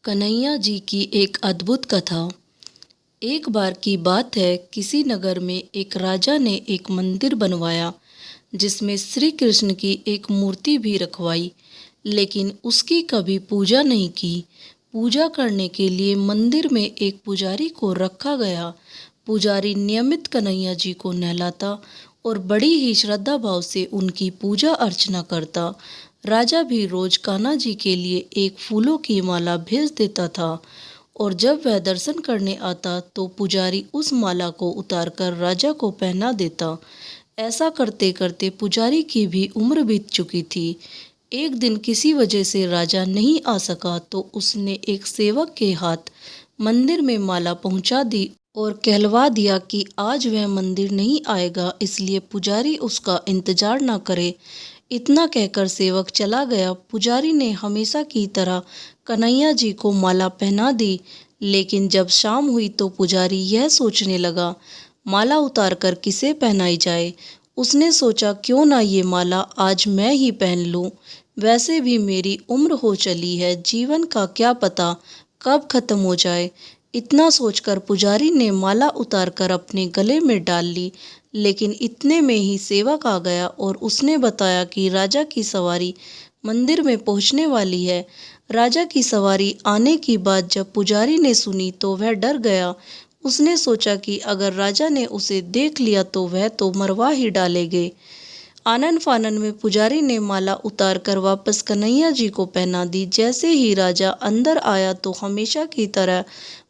कन्हैया जी की एक अद्भुत कथा। एक बार की बात है, किसी नगर में एक राजा ने एक मंदिर बनवाया जिसमें श्री कृष्ण की एक मूर्ति भी रखवाई, लेकिन उसकी कभी पूजा नहीं की। पूजा करने के लिए मंदिर में एक पुजारी को रखा गया। पुजारी नियमित कन्हैया जी को नहलाता और बड़ी ही श्रद्धा भाव से उनकी पूजा अर्चना करता। राजा भी रोज कान्हा जी के लिए एक फूलों की माला भेज देता था और जब वह दर्शन करने आता तो पुजारी उस माला को उतारकर राजा को पहना देता। ऐसा करते करते पुजारी की भी उम्र बीत चुकी थी। एक दिन किसी वजह से राजा नहीं आ सका तो उसने एक सेवक के हाथ मंदिर में माला पहुंचा दी और कहलवा दिया कि आज वह मंदिर नहीं आएगा, इसलिए पुजारी उसका इंतजार ना करे। इतना कहकर सेवक चला गया। पुजारी ने हमेशा की तरह कन्हैया जी को माला पहना दी, लेकिन जब शाम हुई तो पुजारी यह सोचने लगा, माला उतारकर किसे पहनाई जाए। उसने सोचा, क्यों ना ये माला आज मैं ही पहन लूं। वैसे भी मेरी उम्र हो चली है, जीवन का क्या पता कब खत्म हो जाए। इतना सोचकर पुजारी ने माला उतारकर अपने गले में डाल ली, लेकिन इतने में ही सेवक आ गया और उसने बताया कि राजा की सवारी मंदिर में पहुंचने वाली है। राजा की सवारी आने की बात जब पुजारी ने सुनी तो वह डर गया। उसने सोचा कि अगर राजा ने उसे देख लिया तो वह तो मरवा ही डालेंगे। आनन फानन में पुजारी ने माला उतारकर वापस कन्हैया जी को पहना दी। जैसे ही राजा अंदर आया तो हमेशा की तरह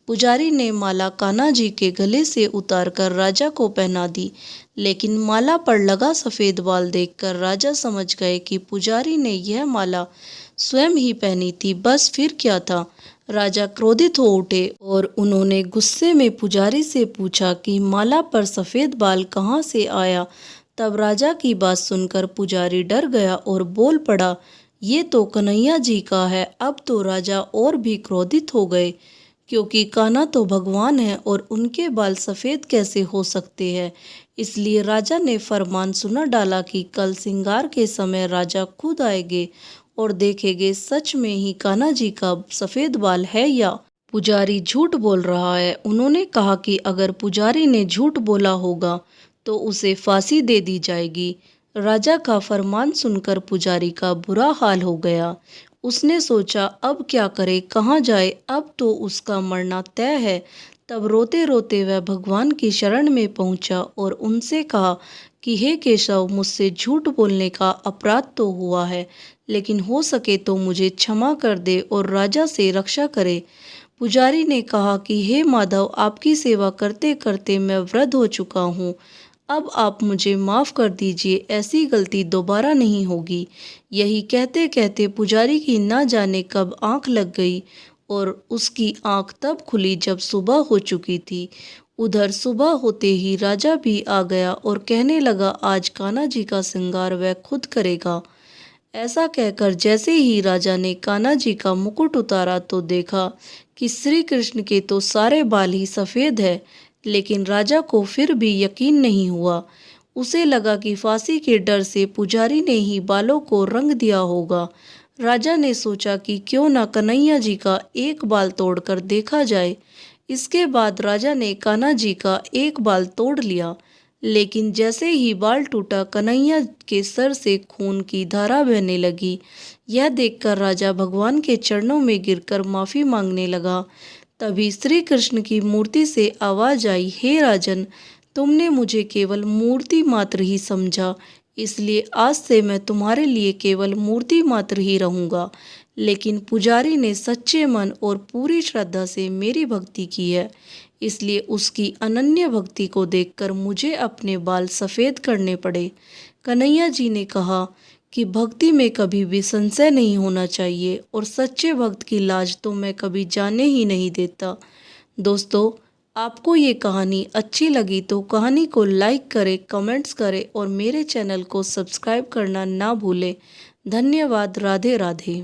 पुजारी ने माला कान्हा जी के गले से उतारकर राजा को पहना दी, लेकिन माला पर लगा सफेद बाल देखकर राजा समझ गए कि पुजारी ने यह माला स्वयं ही पहनी थी। बस फिर क्या था। राजा क्रोधित हो उठे और उन्होंने गुस्से में पुजारी से पूछा कि माला पर सफेद बाल कहाँ से आया। तब राजा की बात सुनकर पुजारी डर गया और बोल पड़ा, ये तो कन्हैया जी का है। अब तो राजा और भी क्रोधित हो गए, क्योंकि कान्हा तो भगवान है और उनके बाल सफ़ेद कैसे हो सकते हैं। इसलिए राजा ने फरमान सुना डाला कि कल श्रृंगार के समय राजा खुद आएंगे और देखेंगे सच में ही कान्हा जी का सफ़ेद बाल है या पुजारी झूठ बोल रहा है। उन्होंने कहा कि अगर पुजारी ने झूठ बोला होगा तो उसे फांसी दे दी जाएगी। राजा का फरमान सुनकर पुजारी का बुरा हाल हो गया। उसने सोचा, अब क्या करे, कहाँ जाए, अब तो उसका मरना तय है। तब रोते रोते वह भगवान की शरण में पहुंचा और उनसे कहा कि हे केशव, मुझसे झूठ बोलने का अपराध तो हुआ है, लेकिन हो सके तो मुझे क्षमा कर दे और राजा से रक्षा करे। पुजारी ने कहा कि हे माधव, आपकी सेवा करते करते मैं वृद्ध हो चुका हूँ, अब आप मुझे माफ़ कर दीजिए, ऐसी गलती दोबारा नहीं होगी। यही कहते कहते पुजारी की ना जाने कब आंख लग गई और उसकी आंख तब खुली जब सुबह हो चुकी थी। उधर सुबह होते ही राजा भी आ गया और कहने लगा, आज कान्हा जी का श्रृंगार वह खुद करेगा। ऐसा कहकर जैसे ही राजा ने कान्हा जी का मुकुट उतारा तो देखा कि श्री कृष्ण के तो सारे बाल ही सफ़ेद है, लेकिन राजा को फिर भी यकीन नहीं हुआ। उसे लगा कि फांसी के डर से पुजारी ने ही बालों को रंग दिया होगा। राजा ने सोचा कि क्यों ना कन्हैया जी का एक बाल तोड़कर देखा जाए। इसके बाद राजा ने कान्हा जी का एक बाल तोड़ लिया, लेकिन जैसे ही बाल टूटा कन्हैया के सर से खून की धारा बहने लगी। यह देखकर राजा भगवान के चरणों में गिरकर माफ़ी मांगने लगा। तभी श्री कृष्ण की मूर्ति से आवाज आई, हे राजन, तुमने मुझे केवल मूर्ति मात्र ही समझा, इसलिए आज से मैं तुम्हारे लिए केवल मूर्ति मात्र ही रहूँगा। लेकिन पुजारी ने सच्चे मन और पूरी श्रद्धा से मेरी भक्ति की है, इसलिए उसकी अनन्य भक्ति को देखकर मुझे अपने बाल सफ़ेद करने पड़े। कन्हैया जी ने कहा कि भक्ति में कभी भी संशय नहीं होना चाहिए और सच्चे भक्त की लाज तो मैं कभी जाने ही नहीं देता। दोस्तों, आपको ये कहानी अच्छी लगी तो कहानी को लाइक करें, कमेंट्स करें और मेरे चैनल को सब्सक्राइब करना ना भूलें। धन्यवाद। राधे राधे।